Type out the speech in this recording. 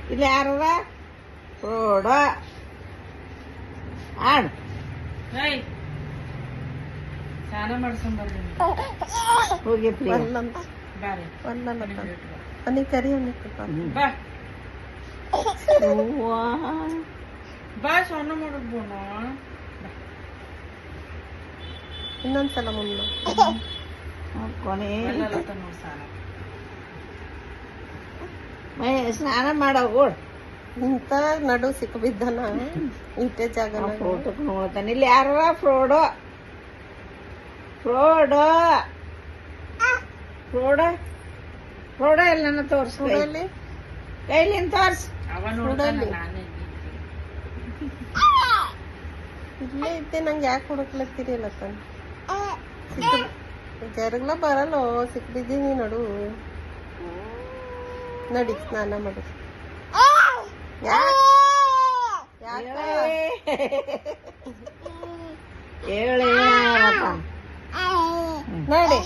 ಇಲ್ಲಿ ಯಾರದ ಫ್ರೋಡ ಆಡು ಸ್ನಾನ ಮಾಡ್ಸಂಬರ್ರಿ ಹೋಗಿ ಪ್ರಿಯ ಬಾರಿ ಅನ್ನಿ ಕರಿ ಅನ್ನಿ ಬಾ ಅವ್ವಾ. ಬಾ ಸ್ನಾನ ಮಾಡೋದು ಬೋಣ ಇನ್ನೊಂದ್ಸಲ ಮುನ್ನ ಕೊನೆ ನೋಡಿ ಸ್ನಾನ ಮೈ ಸ್ನಾನ ಮಾಡೋಗು ಇಂತ ನಡು ಸಿಕ್ಬಿದ್ದನ ಇಟ್ಟೆ ಜಾಗ ಫೋಟೋಕ್ ನೋಡ್ತಾನೆ ಇಲ್ಲಿ ಯಾರ ಫ್ರೋಡೋ ಫ್ರೋಡೋ ಫ್ರೋಡ ಫ್ರೋಡ ಎಲ್ಲ ನನ್ನ ತೋರ್ಸ್ ಕೈಲಿಂದ ತೋರ್ಸ್ ಅವ ನೋಡ್ತಾನ ನಾನೇ ಇಲ್ಲೇ ಇದ್ದೆ ನಂಗೆ ಯಾಕೆ ಹುಡುಕ್ಲತ್ತೀರಿ ಅಲ್ಲ ಜರಗ್ಲ ಬರಲ್ಲ ಸಿಕ್ಬಿದ್ದೀನಿ ನಡು ನಡಿ ಸ್ನಾನ ಮಾಡು ಹೇಳಿ ನಡಿ